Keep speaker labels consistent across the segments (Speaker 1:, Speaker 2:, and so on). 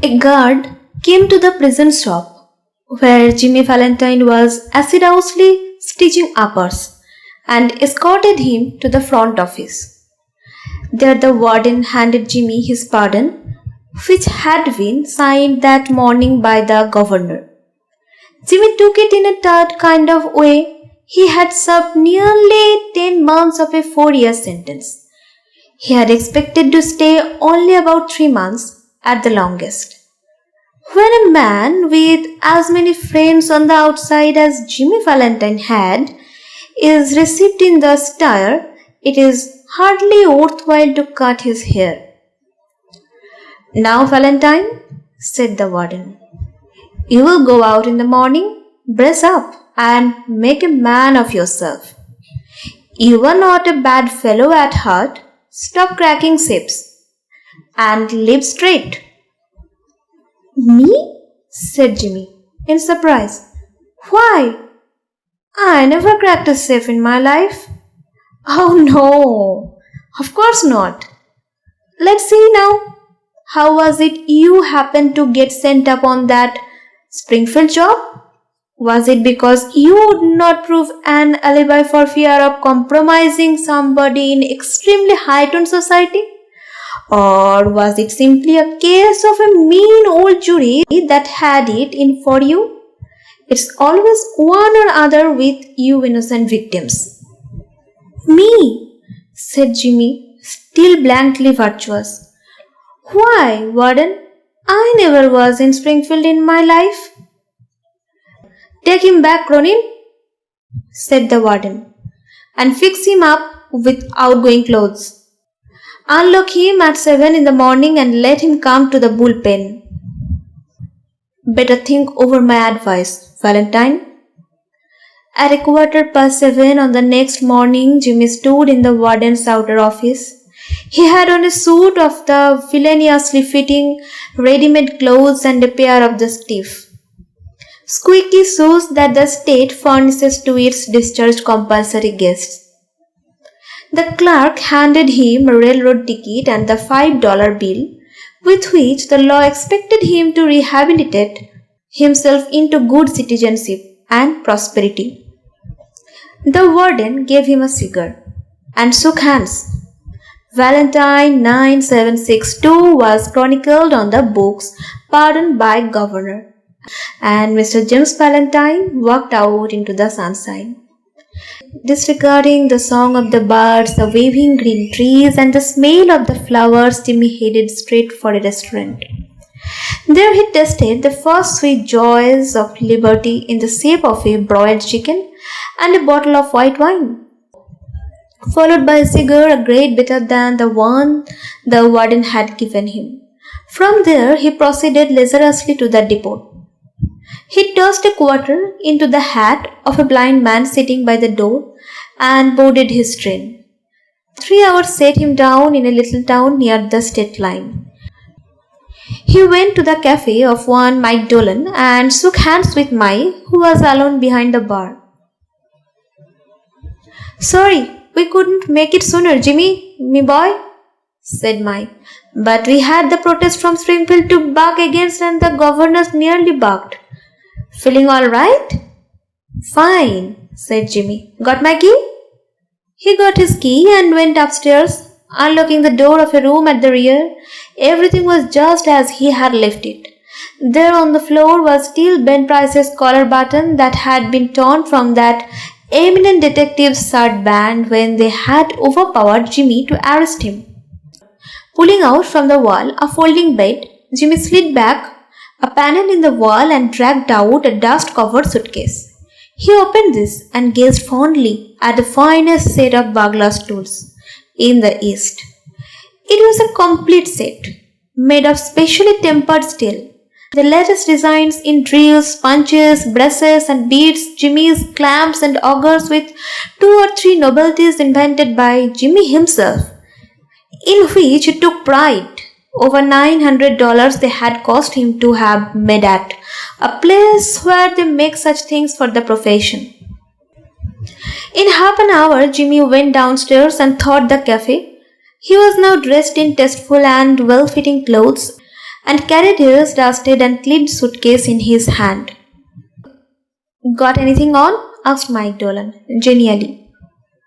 Speaker 1: A guard came to the prison shop where Jimmy Valentine was assiduously stitching uppers and escorted him to the front office. There the warden handed Jimmy his pardon, which had been signed that morning by the governor. Jimmy took it in a tired kind of way. He had served nearly 10 months of a 4-year sentence. He had expected to stay only about 3 months at the longest. When a man with as many friends on the outside as Jimmy Valentine had is received in the style, it is hardly worthwhile to cut his hair. "Now, Valentine," said the warden, "you will go out in the morning, brace up, and make a man of yourself. You are not a bad fellow at heart. Stop cracking ships and live straight." "Me?" said Jimmy, in surprise. "Why? I never cracked a safe in my life." "Oh no, of course not. Let's see now. How was it you happened to get sent up on that Springfield job? Was it because you would not prove an alibi for fear of compromising somebody in extremely high-toned society? Or was it simply a case of a mean old jury that had it in for you? It's always one or other with you innocent victims." "Me?" said Jimmy, still blankly virtuous. "Why, warden, I never was in Springfield in my life." "Take him back, Cronin," said the warden, "and fix him up with outgoing clothes. Unlock him at 7 in the morning and let him come to the bullpen. Better think over my advice, Valentine." At 7:15 on the next morning, Jimmy stood in the warden's outer office. He had on a suit of the villainously fitting ready-made clothes and a pair of the stiff, squeaky shoes that the state furnishes to its discharged compulsory guests. The clerk handed him a railroad ticket and the $5 bill, with which the law expected him to rehabilitate himself into good citizenship and prosperity. The warden gave him a cigar and shook hands. Valentine 9762 was chronicled on the books pardoned by governor, and Mr. James Valentine walked out into the sunshine. Disregarding the song of the birds, the waving green trees, and the smell of the flowers, Jimmy headed straight for a restaurant. There he tasted the first sweet joys of liberty in the shape of a broiled chicken and a bottle of white wine, followed by a cigar a great better than the one the warden had given him. From there he proceeded leisurely to the depot. He tossed a quarter into the hat of a blind man sitting by the door and boarded his train. 3 hours set him down in a little town near the state line. He went to the cafe of one Mike Dolan and shook hands with Mike, who was alone behind the bar. "Sorry, we couldn't make it sooner, Jimmy, me boy," said Mike. "But we had the protest from Springfield to buck against and the governors nearly bucked. Feeling all right?" "Fine," said Jimmy. "Got my key?" He got his key and went upstairs, unlocking the door of a room at the rear. Everything was just as he had left it. There on the floor was still Ben Price's collar button that had been torn from that eminent detective's shirt band when they had overpowered Jimmy to arrest him. Pulling out from the wall a folding bed, Jimmy slid back a panel in the wall and dragged out a dust-covered suitcase. He opened this and gazed fondly at the finest set of burglar's tools in the East. It was a complete set, made of specially tempered steel. The latest designs in drills, punches, brushes, and beads, jimmies, clamps, and augers, with 2 or 3 novelties invented by Jimmy himself, in which he took pride. Over $900 they had cost him to have made at a place where they make such things for the profession. In half an hour, Jimmy went downstairs and thought the cafe. He was now dressed in tasteful and well-fitting clothes and carried his dusted and cleaned suitcase in his hand. Got anything on? Asked Mike Dolan, genially.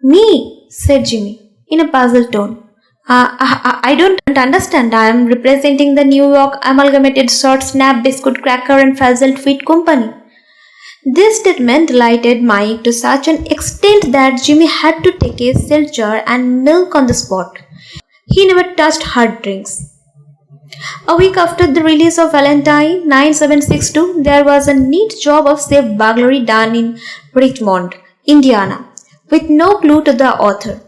Speaker 1: Me, said Jimmy, in a puzzled tone. I don't understand. I am representing the New York Amalgamated Salt Snap Biscuit Cracker and Frazzled Feed Company. This statement delighted Mike to such an extent that Jimmy had to take a seltzer and milk on the spot. He never touched hard drinks. A week after the release of Valentine 9762, there was a neat job of safe burglary done in Richmond, Indiana, with no clue to the author.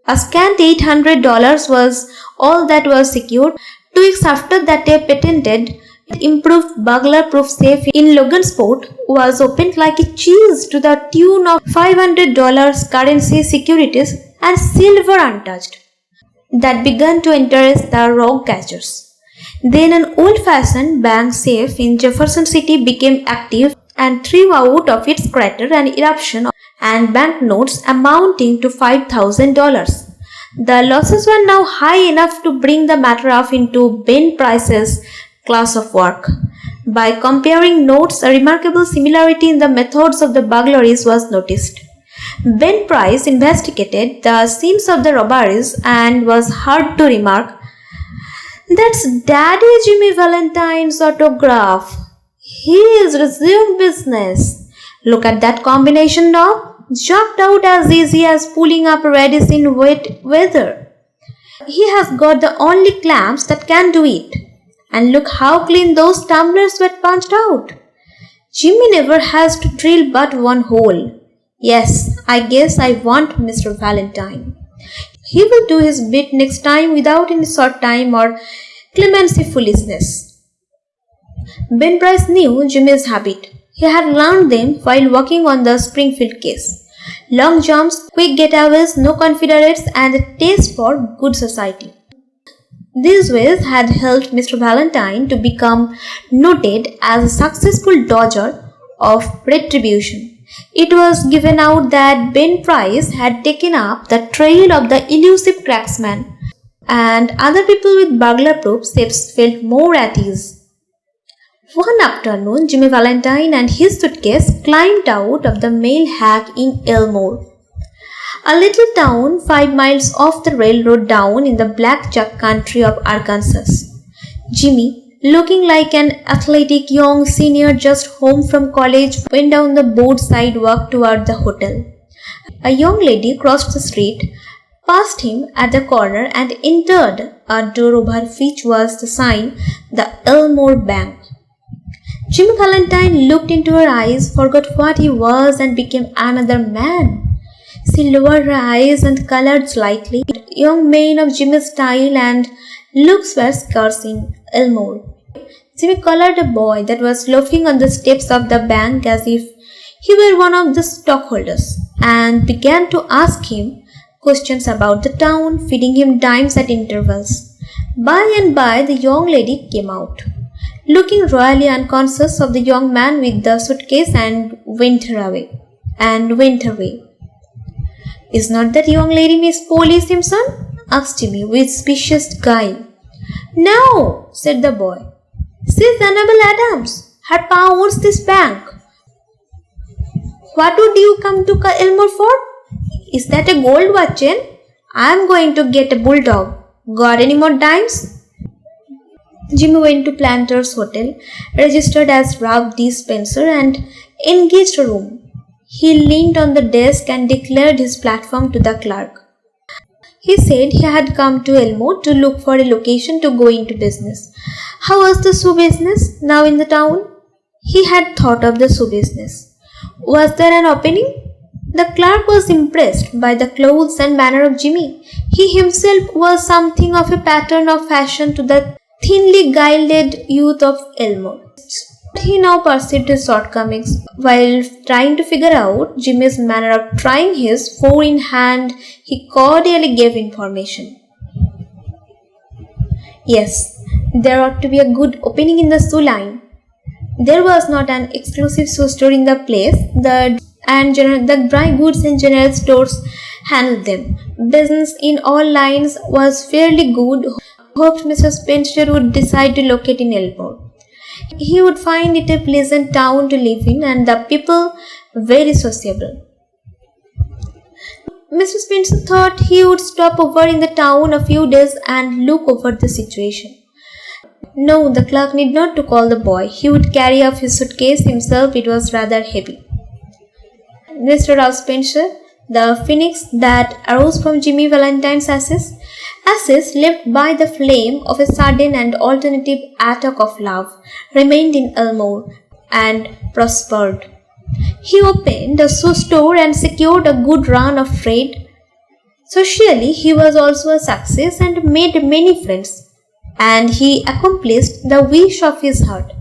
Speaker 1: A scant $800 was all that was secured. 2 weeks after that, a patented, improved burglar-proof safe in Logansport was opened like a cheese to the tune of $500 currency, securities, and silver untouched. That began to interest the rogue catchers. Then an old-fashioned bank safe in Jefferson City became active and threw out of its crater an eruption and banknotes amounting to $5,000. The losses were now high enough to bring the matter up into Ben Price's class of work. By comparing notes, a remarkable similarity in the methods of the burglaries was noticed. Ben Price investigated the scenes of the robberies and was heard to remark, "That's Daddy Jimmy Valentine's autograph. He's resumed business. Look at that combination knob. Jerked out as easy as pulling up radish in wet weather. He has got the only clamps that can do it. And look how clean those tumblers were punched out. Jimmy never has to drill but one hole. Yes, I guess I want Mr. Valentine. He will do his bit next time without any short time or clemency foolishness." Ben Price knew Jimmy's habit. He had learned them while working on the Springfield case. Long jumps, quick getaways, no confederates, and a taste for good society. These ways had helped Mr. Valentine to become noted as a successful dodger of retribution. It was given out that Ben Price had taken up the trail of the elusive cracksman, and other people with burglar-proof safes felt more at ease. One afternoon, Jimmy Valentine and his suitcase climbed out of the mail hack in Elmore, a little town 5 miles off the railroad down in the blackjack country of Arkansas. Jimmy, looking like an athletic young senior just home from college, went down the board sidewalk toward the hotel. A young lady crossed the street, passed him at the corner, and entered a door over which was the sign, "The Elmore Bank." Jimmy Valentine looked into her eyes, forgot what he was, and became another man. She lowered her eyes and colored slightly. Young men of Jimmy's style and looks were scarce in Elmore. Jimmy collared a boy that was loafing on the steps of the bank as if he were one of the stockholders, and began to ask him questions about the town, feeding him dimes at intervals. By and by, the young lady came out, looking royally unconscious of the young man with the suitcase, and went away. "Is not that young lady Miss Polly Simpson?" asked Jimmy with suspicious guile. "No," said the boy. "She's Annabel Adams. Her pa owns this bank." "What would you come to Elmore for?" "Is that a gold watch chain? I'm going to get a bulldog. Got any more dimes?" Jimmy went to Planter's Hotel, registered as rug dispenser, and engaged a room. He leaned on the desk and declared his platform to the clerk. He said he had come to Elmore to look for a location to go into business. How was the shoe business now in the town? He had thought of the shoe business. Was there an opening? The clerk was impressed by the clothes and manner of Jimmy. He himself was something of a pattern of fashion to the thinly gilded youth of Elmore. He now perceived his shortcomings. While trying to figure out Jimmy's manner of trying his four-in hand, he cordially gave information. Yes, there ought to be a good opening in the shoe line. There was not an exclusive shoe store in the place. The dry goods and general stores handled them. Business in all lines was fairly good. hoped Mr. Spencer would decide to locate in Elmore. He would find it a pleasant town to live in and the people very sociable. Mr. Spencer thought he would stop over in the town a few days and look over the situation. No, the clerk need not to call the boy. He would carry off his suitcase himself. It was rather heavy. Mr. Ralph Spencer, the phoenix that arose from Jimmy Valentine's ashes left by the flame of a sudden and alternative attack of love, remained in Elmore and prospered. He opened a shoe store and secured a good run of trade. Socially, he was also a success and made many friends, and he accomplished the wish of his heart.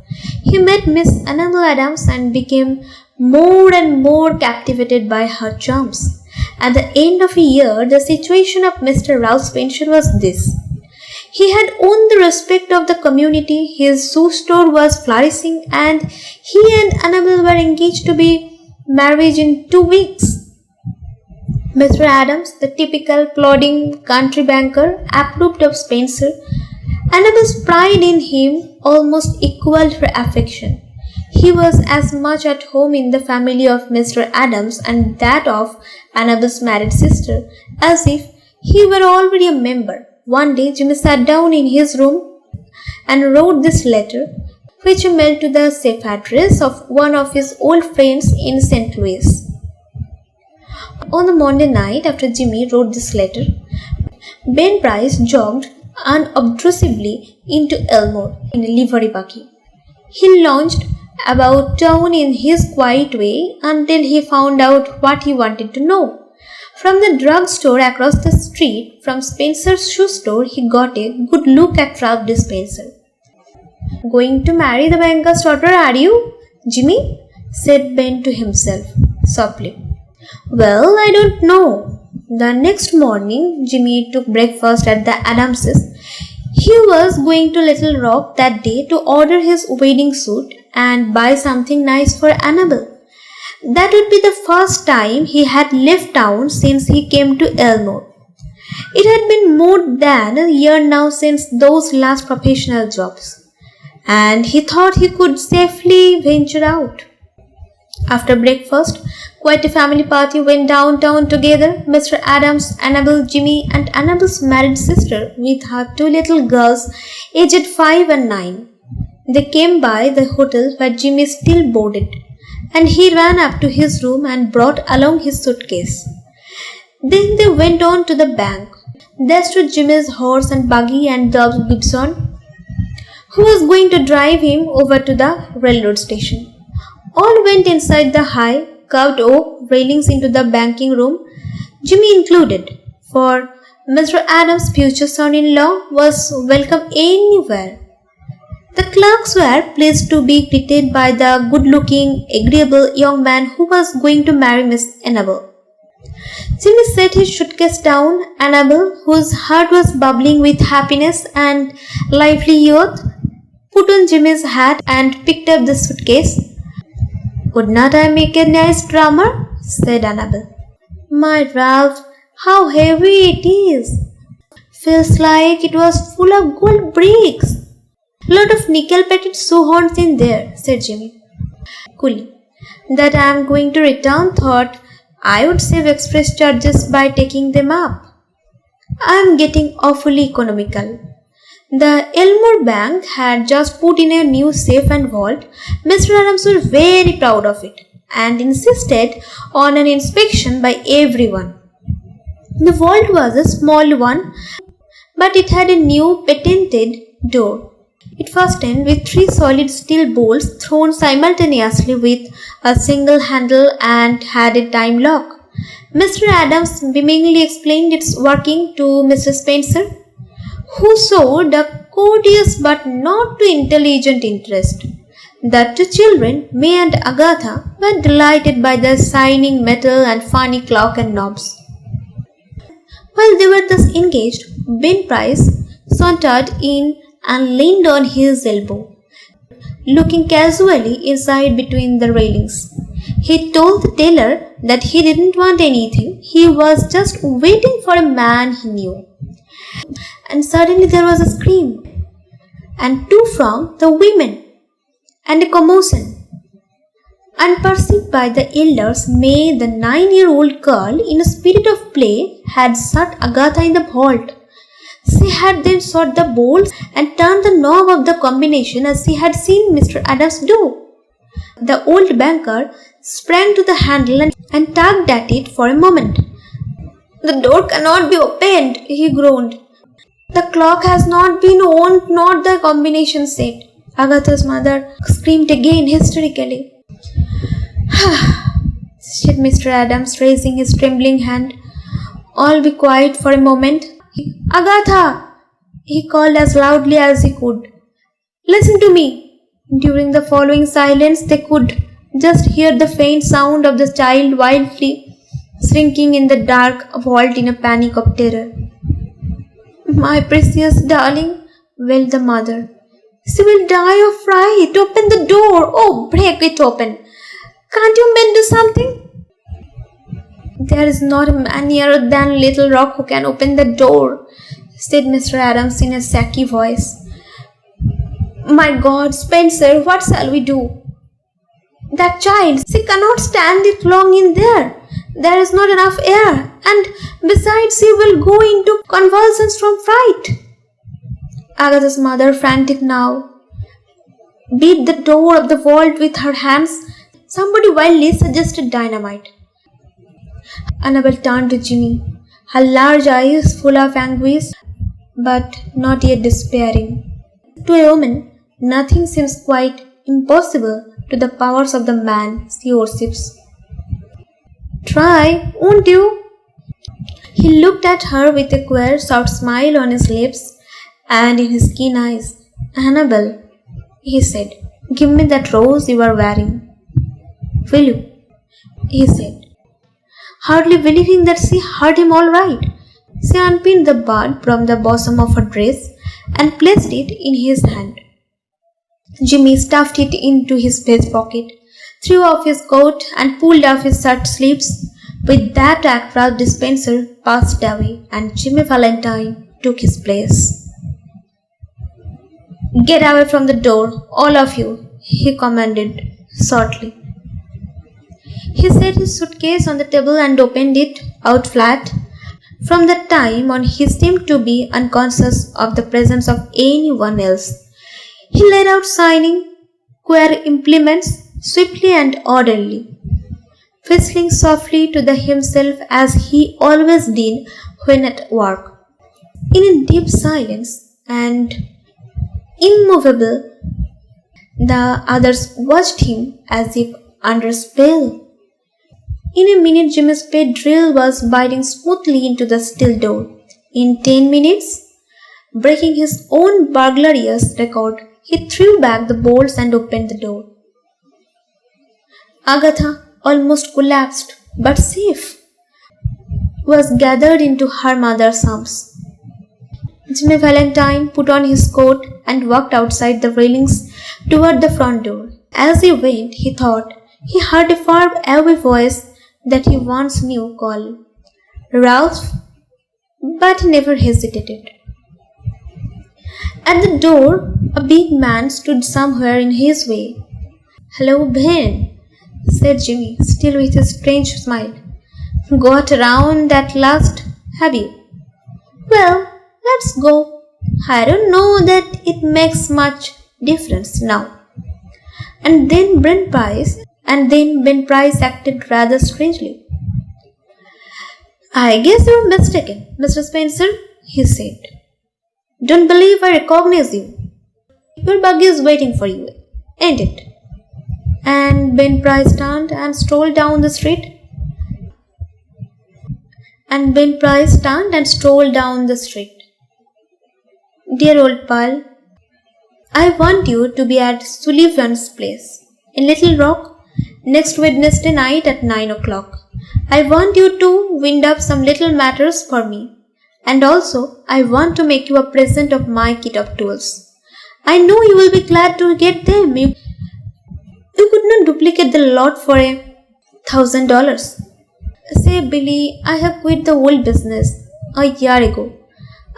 Speaker 1: He met Miss Annabel Adams and became more and more captivated by her charms. At the end of a year, the situation of Mr. Ralph Spencer was this. He had won the respect of the community, his shoe store was flourishing, and he and Annabel were engaged to be married in 2 weeks. Mr. Adams, the typical plodding country banker, approved of Spencer. Annabel's pride in him almost equaled her affection. He was as much at home in the family of Mr. Adams and that of Annabel's married sister as if he were already a member. One day Jimmy sat down in his room and wrote this letter, which he mailed to the safe address of one of his old friends in St. Louis. On the Monday night after Jimmy wrote this letter, Ben Price jogged unobtrusively into Elmore in a livery buggy. He launched about town in his quiet way until he found out what he wanted to know. From the drug store across the street from Spencer's shoe store, he got a good look at Ralph Spencer. "Going to marry the banker's daughter, are you, Jimmy?" said Ben to himself softly. "Well, I don't know." The next morning, Jimmy took breakfast at the Adamses. He was going to Little Rock that day to order his wedding suit and buy something nice for Annabel. That would be the first time he had left town since he came to Elmore. It had been more than a year now since those last professional jobs, and he thought he could safely venture out. After breakfast, quite a family party went downtown together. Mr. Adams, Annabel, Jimmy, and Annabel's married sister with her 2 little girls aged 5 and 9. They came by the hotel where Jimmy still boarded, and he ran up to his room and brought along his suitcase. Then they went on to the bank. There stood Jimmy's horse and buggy and Dobbs Gibson, who was going to drive him over to the railroad station. All went inside the high, carved oak railings into the banking room, Jimmy included, for Mr. Adams' future son-in-law was welcome anywhere. The clerks were pleased to be greeted by the good-looking, agreeable young man who was going to marry Miss Annabel. Jimmy set his suitcase down. Annabel, whose heart was bubbling with happiness and lively youth, put on Jimmy's hat and picked up the suitcase. "Could not I make a nice drummer?" said Annabel. "My Ralph, how heavy it is! Feels like it was full of gold bricks." "Lot of nickel-plated shoe horns in there," said Jimmy coolly. "That I am going to return, thought I would save express charges by taking them up. I am getting awfully economical." The Elmore Bank had just put in a new safe and vault. Mr. Adams was very proud of it and insisted on an inspection by everyone. The vault was a small one, but it had a new patented door. It fastened with 3 solid steel bolts thrown simultaneously with a single handle and had a time lock. Mr. Adams beamingly explained its working to Mr. Spencer, who showed a courteous but not too intelligent interest. The 2 children, May and Agatha, were delighted by the shining metal and funny clock and knobs. While they were thus engaged, Ben Price sauntered in and leaned on his elbow, looking casually inside between the railings. He told the tailor that he didn't want anything. He was just waiting for a man he knew. and suddenly there was a scream, and two from the women, and a commotion. Unperceived by the elders, May, the 9-year-old girl, in a spirit of play, had shut Agatha in the vault. She had then shot the bolts and turned the knob of the combination as she had seen Mr. Adams do. The old banker sprang to the handle and tugged at it for a moment. "The door cannot be opened," he groaned. "The clock has not been owned, nor the combination set." Agatha's mother screamed again hysterically. said Mr. Adams, raising his trembling hand. "All be quiet for a moment. Agatha!" he called as loudly as he could. "Listen to me." During the following silence, they could just hear the faint sound of the child wildly shrinking in the dark vault in a panic of terror. "My precious darling," wailed the mother. "She will die of fright. Open the door. Oh, break it open. Can't you men do something?" "There is not a man nearer than Little Rock who can open the door," said Mr. Adams in a shaky voice. "My God, Spencer, what shall we do? That child, she cannot stand it long in there. There is not enough air, and besides she will go into convulsions from fright." Agatha's mother, frantic now, beat the door of the vault with her hands. Somebody wildly suggested dynamite. Annabel turned to Jimmy, her large eyes full of anguish, but not yet despairing. To a woman, nothing seems quite impossible to the powers of the man she worships. "Try, won't you?" He looked at her with a queer, soft smile on his lips and in his keen eyes. "Annabel," he said, "give me that rose you are wearing." "Will you?" he said, hardly believing that she heard him all right. She unpinned the bud from the bosom of her dress and placed it in his hand. Jimmy stuffed it into his vest pocket, threw off his coat, and pulled off his shirt sleeves. With that act, Ralph Spencer passed away, and Jimmy Valentine took his place. "Get away from the door, all of you," he commanded shortly. He set his suitcase on the table and opened it out flat. From that time on, he seemed to be unconscious of the presence of anyone else. He laid out shining, queer implements swiftly and orderly, whistling softly to himself as he always did when at work. In a deep silence and immovable, the others watched him as if under spell. In a minute, Jimmy's pet drill was biting smoothly into the steel door. In 10 minutes, breaking his own burglarious record, he threw back the bolts and opened the door. Agatha, almost collapsed, but safe, was gathered into her mother's arms. Jimmy Valentine put on his coat and walked outside the railings toward the front door. As he went, he thought he heard a far away voice that he once knew call Ralph, but he never hesitated. At the door, a big man stood somewhere in his way. "Hello, Ben," said Jimmy, still with his strange smile. "Got around at last, have you? Well, let's go. I don't know that it makes much difference now." And then Ben Price acted rather strangely. "I guess you're mistaken, Mr. Spencer," he said. "Don't believe I recognize you. Your buggy is waiting for you, ain't it?" And Ben Price turned and strolled down the street. "Dear old pal, I want you to be at Sullivan's place in Little Rock next Wednesday night at 9 o'clock. I want you to wind up some little matters for me, and also I want to make you a present of my kit of tools. I know you will be glad to get them. You could not duplicate the lot for $1,000. Say, Billy, I have quit the old business a year ago.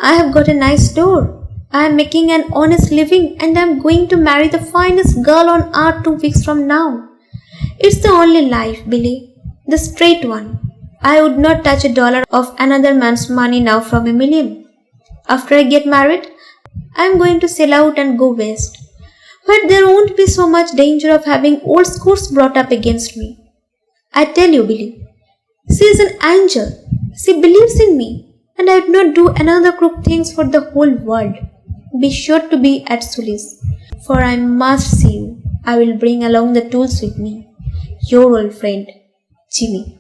Speaker 1: I have got a nice door. I am making an honest living and I am going to marry the finest girl on earth 2 weeks from now. It's the only life, Billy. The straight one. I would not touch a dollar of another man's money now from a million. After I get married, I am going to sell out and go west. But there won't be so much danger of having old scores brought up against me. I tell you, Billy, she is an angel. She believes in me, and I would not do another crooked things for the whole world. Be sure to be at Sulis, for I must see you. I will bring along the tools with me. Your old friend, Jimmy.